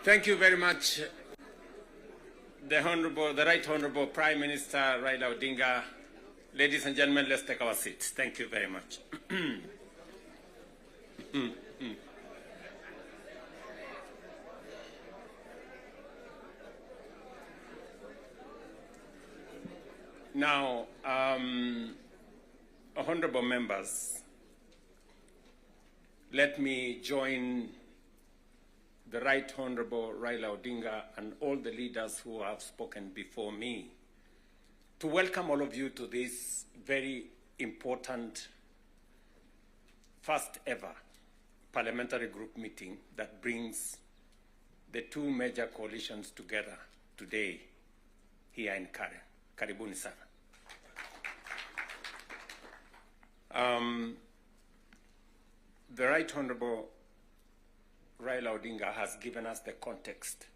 Thank you very much, the Right Honorable Prime Minister Raila Odinga. Ladies and gentlemen, let's take our seats. Thank you very much. Now, honorable members, let me join the Right Honorable Raila Odinga and all the leaders who have spoken before me to welcome all of you to this very important first ever parliamentary group meeting that brings the two major coalitions together today here in Karen. Karibuni sana. The Right Honorable Raila Odinga has given us the context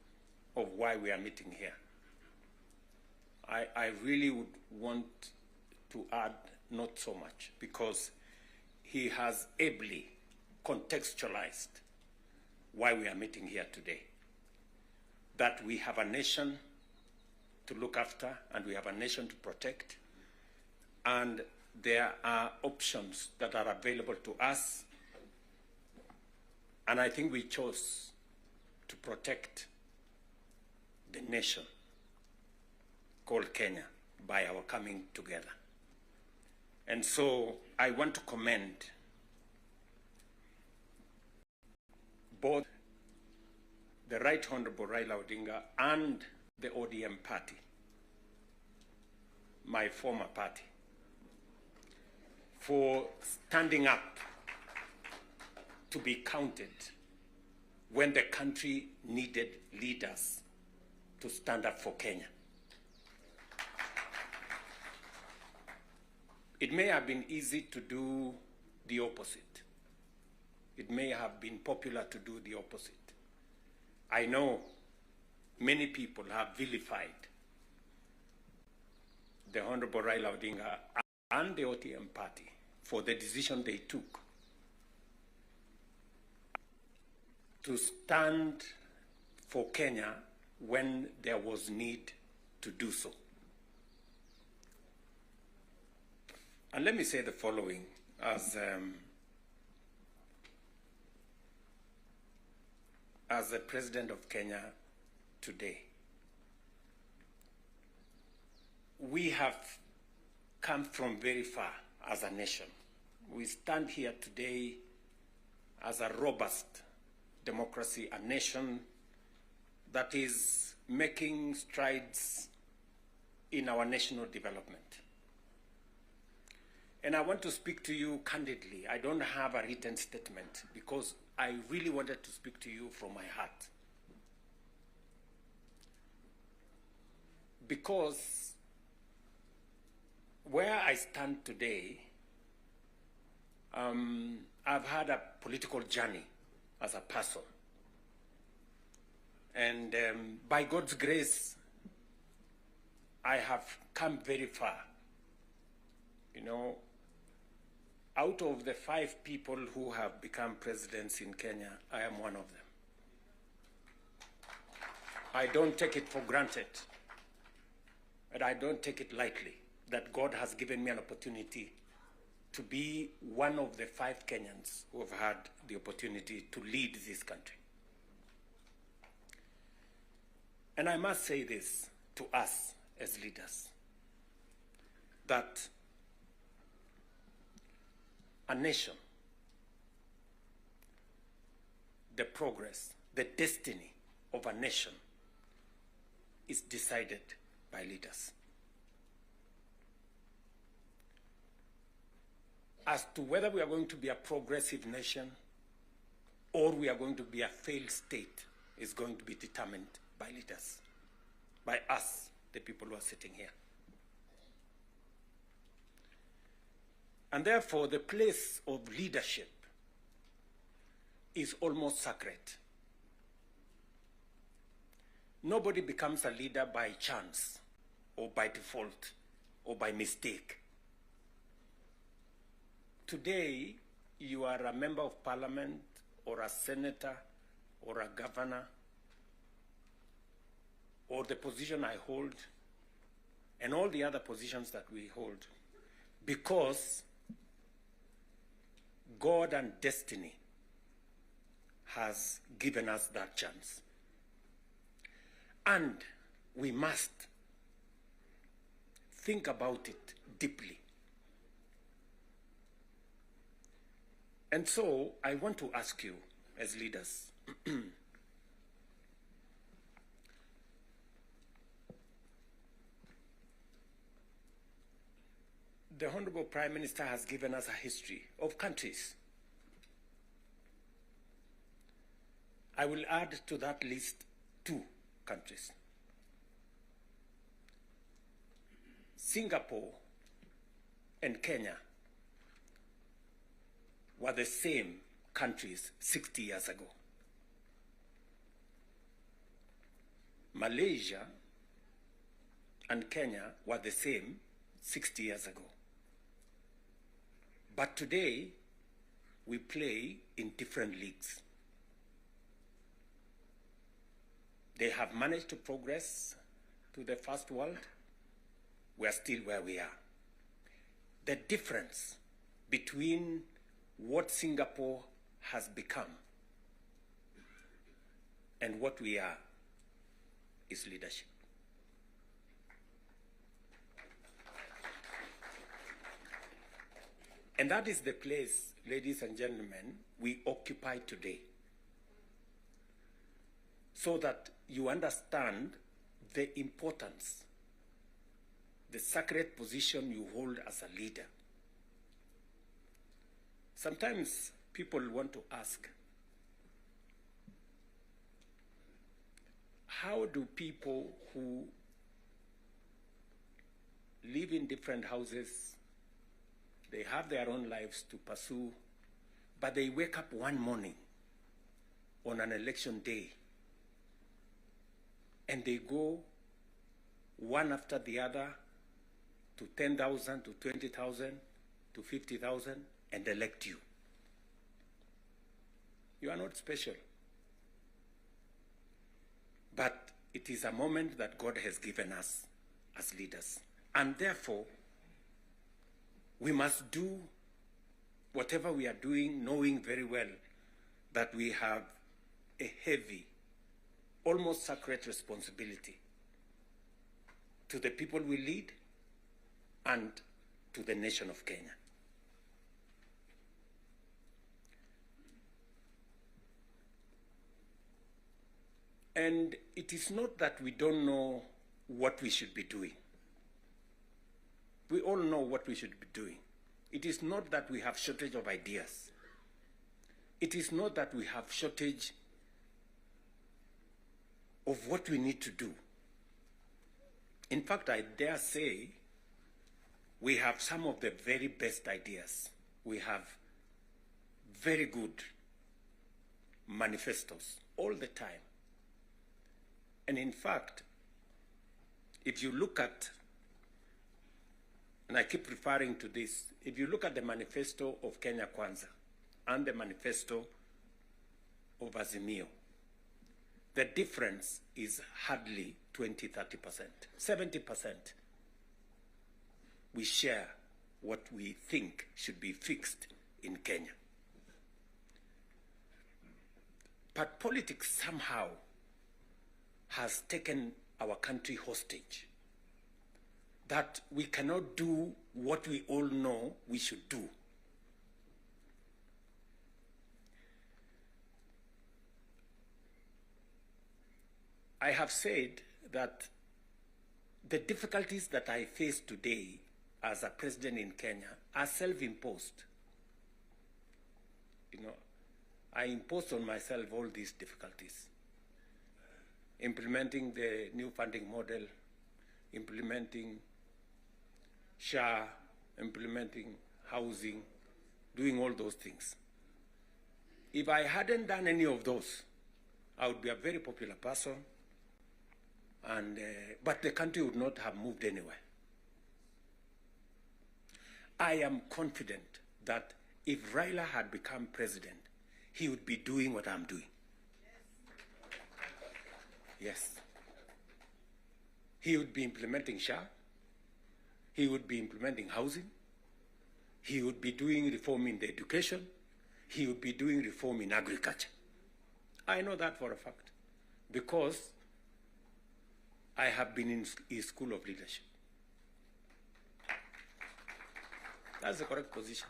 of why we are meeting here. I really would want to add not so much because he has ably contextualized why we are meeting here today. That we have a nation to look after and we have a nation to protect, and there are options that are available to us, and I think we chose to protect the nation called Kenya by our coming together. And so I want to commend both the Right Honorable Raila Odinga and the ODM party, my former party, for standing up to be counted when the country needed leaders to stand up for Kenya. It may have been easy to do the opposite. It may have been popular to do the opposite. I know many people have vilified the Honorable Raila Odinga and the ODM party for the decision they took to stand for Kenya when there was need to do so. And let me say the following as the President of Kenya today. We have come from very far as a nation. We stand here today as a robust democracy, a nation that is making strides in our national development. And I want to speak to you candidly. I don't have a written statement because I really wanted to speak to you from my heart. Because where I stand today, I've had a political journey as a person. And by God's grace, I have come very far. You know, out of the 5 people who have become presidents in Kenya, I am one of them. I don't take it for granted, and I don't take it lightly that God has given me an opportunity to be one of the 5 Kenyans who have had the opportunity to lead this country. And I must say this to us as leaders, that a nation, the progress, the destiny of a nation is decided by leaders. As to whether we are going to be a progressive nation or we are going to be a failed state is going to be determined by leaders, by us, the people who are sitting here. And therefore, the place of leadership is almost sacred. Nobody becomes a leader by chance or by default or by mistake. Today, you are a member of parliament or a senator or a governor or the position I hold and all the other positions that we hold because God and destiny has given us that chance. And we must think about it deeply. And so I want to ask you as leaders, the Honorable Prime Minister has given us a history of countries. I will add to that list 2 countries. Singapore and Kenya were the same countries 60 years ago. Malaysia and Kenya were the same 60 years ago. But today, we play in different leagues. They have managed to progress to the first world. We are still where we are. The difference between what Singapore has become and what we are is leadership. And that is the place, ladies and gentlemen, we occupy today. So that you understand the importance, the sacred position you hold as a leader. Sometimes people want to ask, how do people who live in different houses, they have their own lives to pursue, but they wake up one morning on an election day and they go one after the other to 10,000, to 20,000, to 50,000 and elect you? You are not special. But it is a moment that God has given us as leaders. And therefore, we must do whatever we are doing, knowing very well that we have a heavy, almost sacred responsibility to the people we lead and to the nation of Kenya. And it is not that we don't know what we should be doing. We all know what we should be doing. It is not that we have shortage of ideas. It is not that we have shortage of what we need to do. In fact, I dare say we have some of the very best ideas. We have very good manifestos all the time. And in fact, if you look at, and I keep referring to this, if you look at the manifesto of Kenya Kwanza and the manifesto of Azimio, the difference is hardly 20, 30%, 70%. We share what we think should be fixed in Kenya. But politics somehow has taken our country hostage, that we cannot do what we all know we should do. I have said that the difficulties that I face today as a president in Kenya are self-imposed. You know, I imposed on myself all these difficulties. Implementing the new funding model, implementing SHA, implementing housing, doing all those things. If I hadn't done any of those, I would be a very popular person, and but the country would not have moved anywhere. I am confident that if Raila had become president, he would be doing what I'm doing. Yes. He would be implementing SHA. He would be implementing housing. He would be doing reform in the education. He would be doing reform in agriculture. I know that for a fact because I have been in his school of leadership. That's the correct position.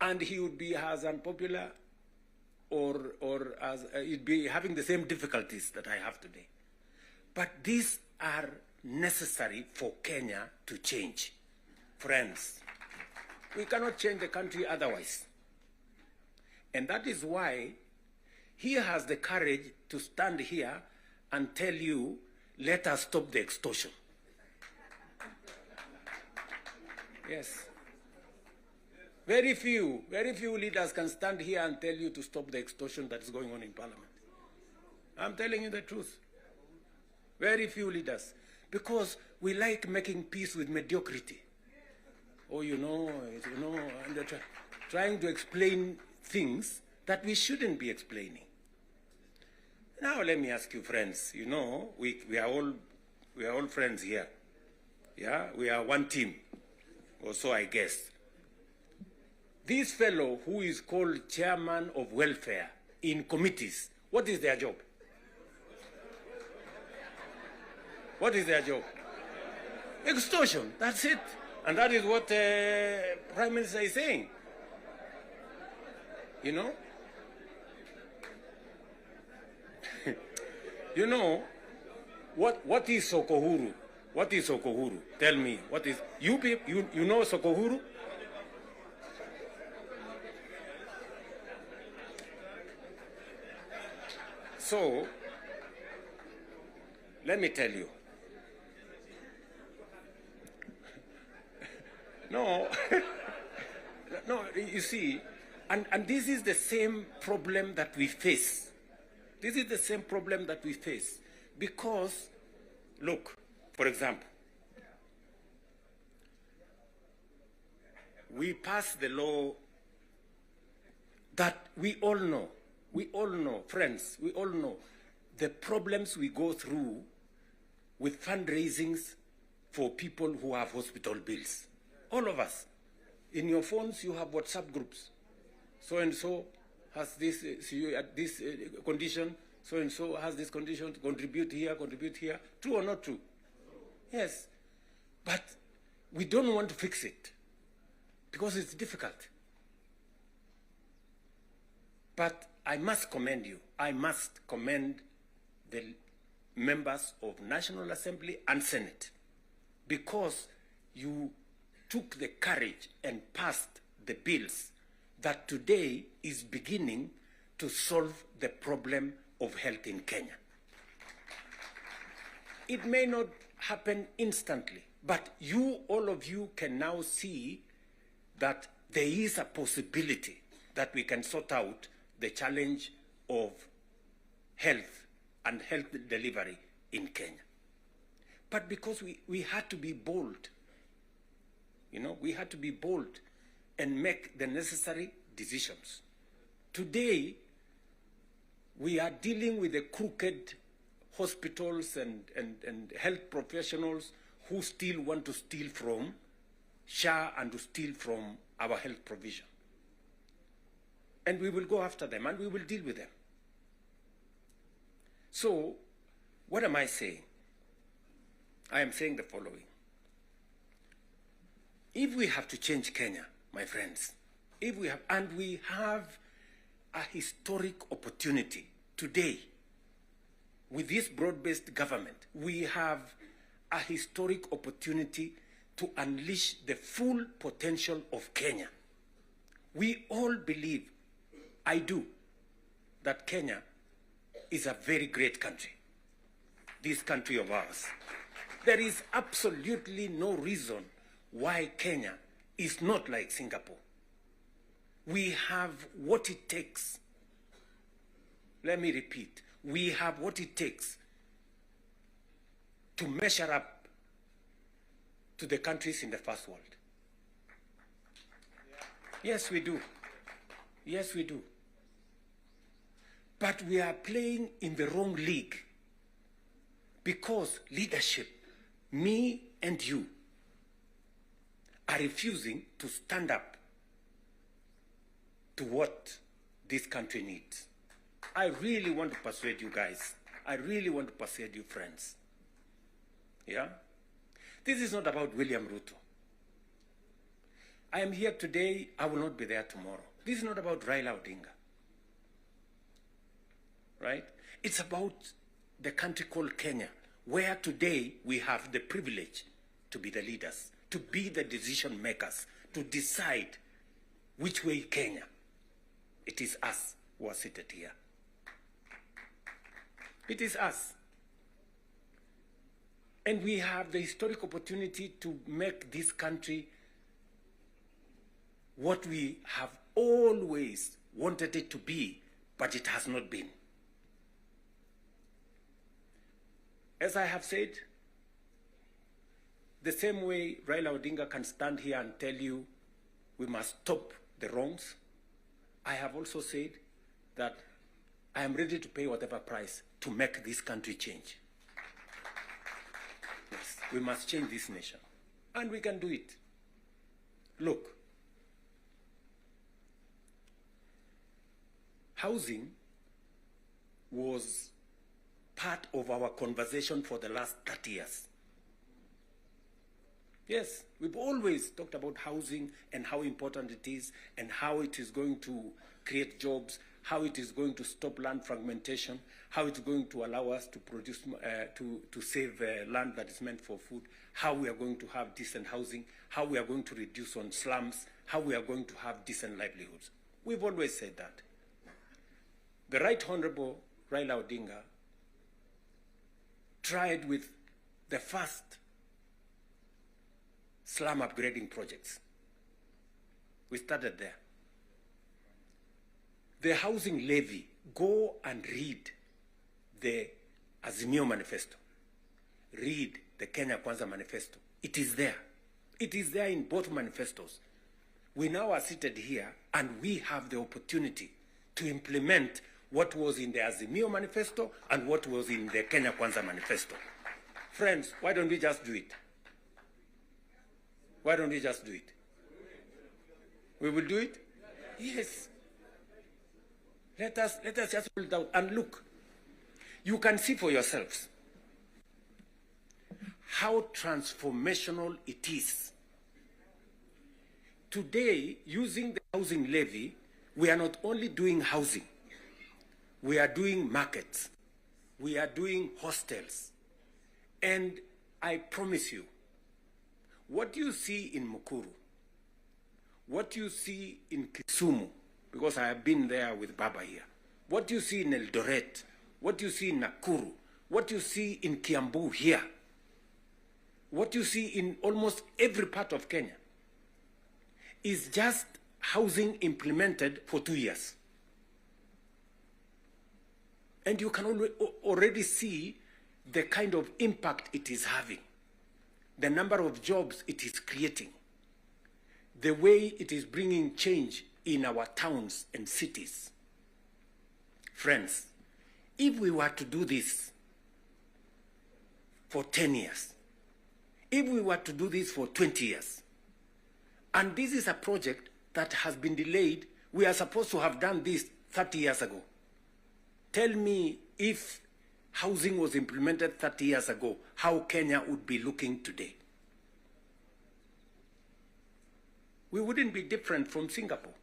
And he would be as unpopular or as he'd be having the same difficulties that I have today. But these are necessary for Kenya to change. Friends, we cannot change the country otherwise. And that is why he has the courage to stand here and tell you, let us stop the extortion. Yes. Very few leaders can stand here and tell you to stop the extortion that is going on in Parliament. I'm telling you the truth. Very few leaders. Because we like making peace with mediocrity. Oh, and trying to explain things that we shouldn't be explaining. Now let me ask you, friends, we are all friends here. Yeah, we are one team, or so I guess. This fellow who is called chairman of welfare in committees, what is their job? What is their job? Extortion, that's it. And that is what Prime Minister is saying. What is Sokohuru? What is Sokohuru? Tell me, what is, you know Sokohuru? So, let me tell you. No, you see, and this is the same problem that we face. This is the same problem that we face. Because, look, for example, we passed the law that we all know, friends, we all know the problems we go through with fundraisings for people who have hospital bills. All of us. In your phones, you have WhatsApp groups. So-and-so has this, this condition, so-and-so has this condition, contribute here. True or not true? Yes. But we don't want to fix it because it's difficult. But I must commend you. I must commend the members of National Assembly and Senate because you took the courage and passed the bills that today is beginning to solve the problem of health in Kenya. It may not happen instantly, but all of you can now see that there is a possibility that we can sort out the challenge of health and health delivery in Kenya. But because we had to be bold, we had to be bold and make the necessary decisions. Today, we are dealing with the crooked hospitals and health professionals who still want to steal from SHA and to steal from our health provision. And we will go after them and we will deal with them. So, what am I saying? I am saying the following. If we have to change Kenya, my friends, we have a historic opportunity today with this broad-based government, we have a historic opportunity to unleash the full potential of Kenya. We all believe, I do, that Kenya is a very great country, this country of ours. There is absolutely no reason why Kenya is not like Singapore. We have what it takes. Let me repeat. We have what it takes to measure up to the countries in the first world. Yes, we do. Yes, we do. But we are playing in the wrong league because leadership me and you are refusing to stand up to what this country needs. I really want to persuade you guys. I really want to persuade you friends. Yeah? This is not about William Ruto. I am here today, I will not be there tomorrow. This is not about Raila Odinga. Right? It's about the country called Kenya, where today we have the privilege to be the leaders, to be the decision makers, to decide which way Kenya. It is us who are seated here. It is us. And we have the historic opportunity to make this country what we have always wanted it to be, but it has not been. As I have said, the same way Raila Odinga can stand here and tell you we must stop the wrongs, I have also said that I am ready to pay whatever price to make this country change. Yes, we must change this nation, and we can do it. Look, housing was part of our conversation for the last 30 years. Yes, we've always talked about housing and how important it is and how it is going to create jobs, how it is going to stop land fragmentation, how it's going to allow us to produce, to save land that is meant for food, how we are going to have decent housing, how we are going to reduce on slums, how we are going to have decent livelihoods. We've always said that. The Right Honorable Raila Odinga tried with the first slum upgrading projects. We started there. The housing levy, go and read the Azimio Manifesto. Read the Kenya Kwanza Manifesto. It is there. It is there in both manifestos. We now are seated here and we have the opportunity to implement what was in the Azimio Manifesto and what was in the Kenya Kwanza Manifesto. Friends, why don't we just do it? Why don't we just do it? We will do it? Yes. Let us just hold out and look. You can see for yourselves how transformational it is. Today, using the housing levy, we are not only doing housing, we are doing markets, we are doing hostels. And I promise you, what you see in Mukuru, what you see in Kisumu, because I have been there with Baba here, what you see in Eldoret, what you see in Nakuru, what you see in Kiambu here, what you see in almost every part of Kenya, is just housing implemented for 2 years. And you can already see the kind of impact it is having, the number of jobs it is creating, the way it is bringing change in our towns and cities. Friends, if we were to do this for 10 years, if we were to do this for 20 years, and this is a project that has been delayed, we are supposed to have done this 30 years ago. Tell me, if housing was implemented 30 years ago, how Kenya would be looking today. We wouldn't be different from Singapore.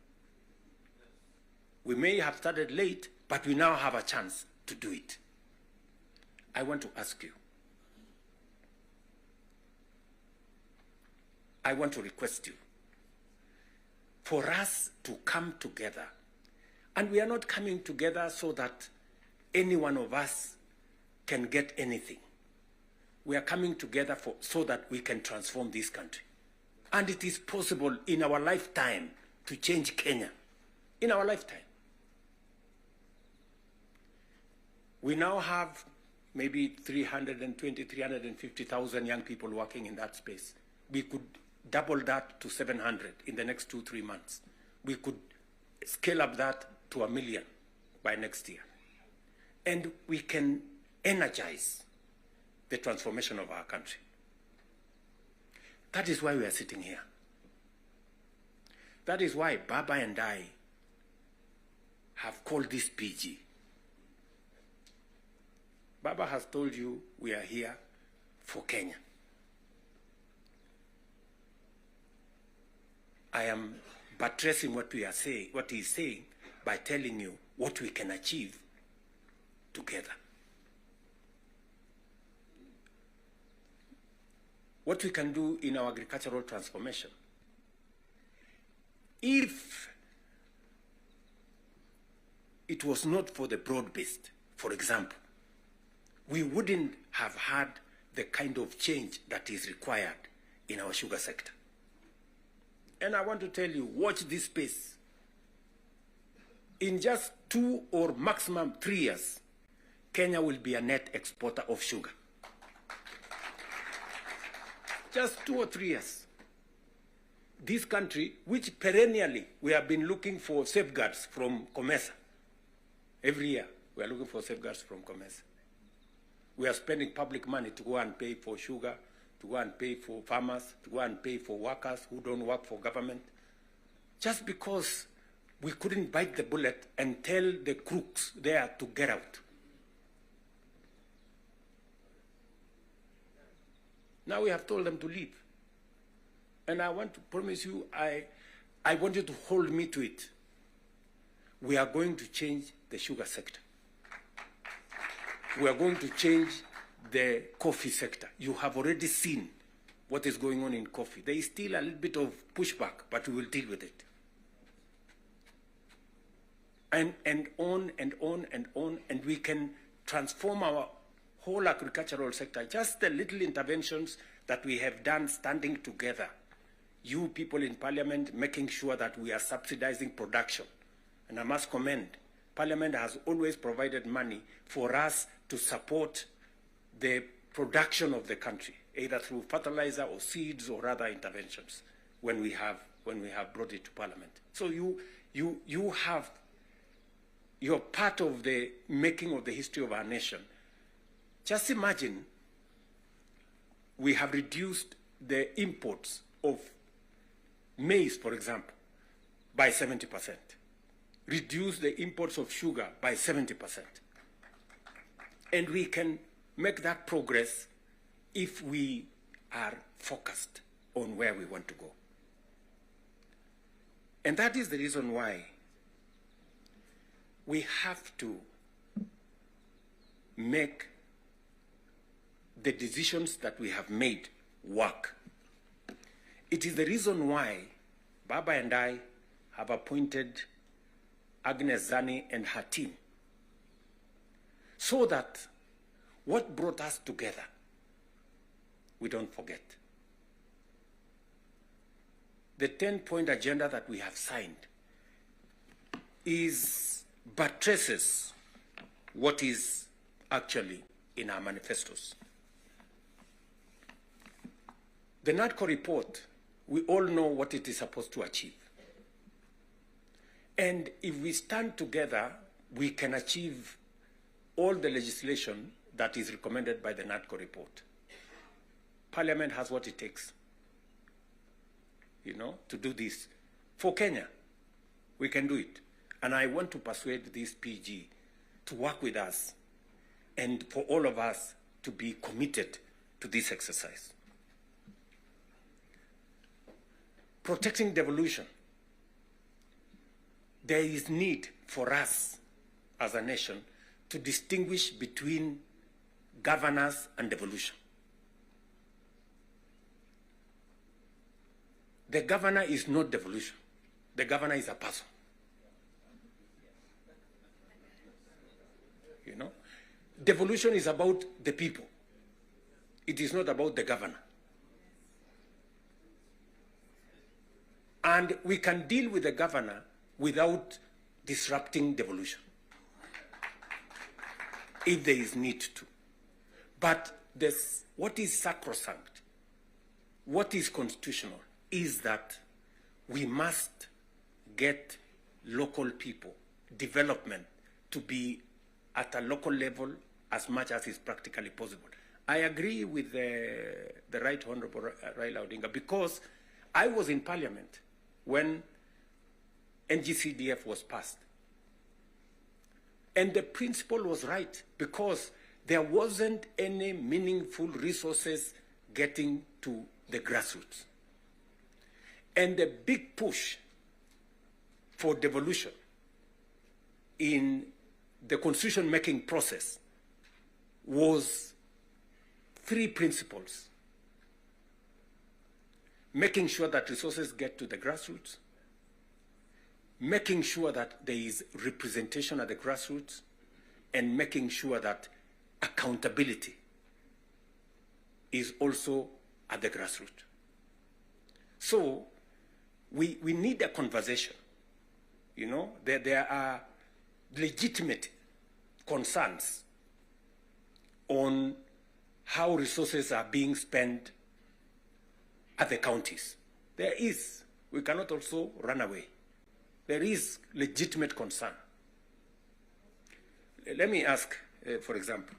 We may have started late, but we now have a chance to do it. I want to ask you, I want to request you for us to come together. And we are not coming together so that any one of us can get anything. We are coming together so that we can transform this country. And it is possible in our lifetime to change Kenya. In our lifetime. We now have maybe 320, 350,000 young people working in that space. We could double that to 700 in the next 2-3 months. We could scale up that to 1 million by next year. And we can energize the transformation of our country. That is why we are sitting here. That is why Baba and I have called this PG. Baba has told you we are here for Kenya. I am buttressing what we are saying, what he is saying, by telling you what we can achieve together. What we can do in our agricultural transformation. If it was not for the broad-based, for example, we wouldn't have had the kind of change that is required in our sugar sector. And I want to tell you, watch this space. In just 2 or maximum 3 years, Kenya will be a net exporter of sugar. Just 2 or 3 years. This country, which perennially we have been looking for safeguards from COMESA. Every year, we are looking for safeguards from COMESA. We are spending public money to go and pay for sugar, to go and pay for farmers, to go and pay for workers who don't work for government, just because we couldn't bite the bullet and tell the crooks there to get out. Now we have told them to leave. And I want to promise you, I want you to hold me to it. We are going to change the sugar sector. We are going to change the coffee sector. You have already seen what is going on in coffee. There is still a little bit of pushback, but we will deal with it. And on and on and on, and we can transform our whole agricultural sector. Just the little interventions that we have done standing together. You people in Parliament making sure that we are subsidizing production. And I must commend, Parliament has always provided money for us to support the production of the country, either through fertilizer or seeds or other interventions when we have brought it to Parliament. So you're part of the making of the history of our nation. Just imagine we have reduced the imports of maize, for example, by 70%. Reduce the imports of sugar by 70%. And we can make that progress if we are focused on where we want to go. And that is the reason why we have to make the decisions that we have made work. It is the reason why Baba and I have appointed Agnes Zani and her team, so that what brought us together, we don't forget. The 10-point agenda that we have signed buttresses what is actually in our manifestos. The NADCO report, we all know what it is supposed to achieve. And if we stand together, we can achieve all the legislation that is recommended by the NADCO report. Parliament has what it takes, to do this. For Kenya, we can do it. And I want to persuade this PG to work with us and for all of us to be committed to this exercise. Protecting devolution. There is need for us as a nation to distinguish between governance and devolution. The governor is not devolution. The governor is a person. Devolution is about the people. It is not about the governor. And we can deal with the governor without disrupting devolution, if there is need to. But what is sacrosanct, what is constitutional, is that we must get local people, development, to be at a local level as much as is practically possible. I agree with the Right Honorable Raila Odinga, because I was in Parliament when NGCDF was passed. And the principle was right, because there wasn't any meaningful resources getting to the grassroots. And the big push for devolution in the constitution-making process was three principles: making sure that resources get to the grassroots, making sure that there is representation at the grassroots, and making sure that accountability is also at the grassroots. So we need a conversation. You know, there are legitimate concerns on how resources are being spent at the counties. There is. We cannot also run away. There is legitimate concern. Let me ask, for example,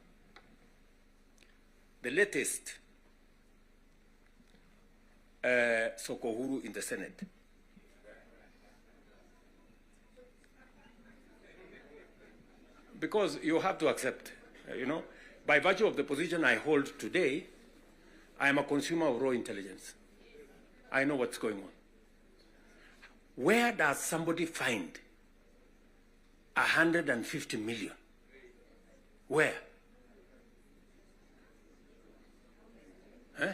the latest uhuru in the Senate. Because you have to accept, you know, by virtue of the position I hold today, I am a consumer of raw intelligence. I know what's going on. Where does somebody find 150 million? Where? Huh?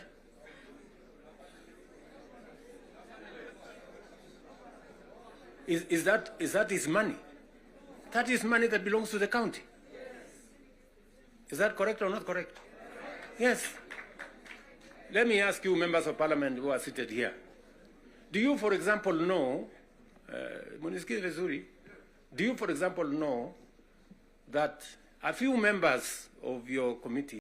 Is that his money? That is money that belongs to the county. Is that correct or not correct? Yes. Let me ask you, members of parliament who are seated here. Do you, for example, know, do you, for example, know that a few members of your committee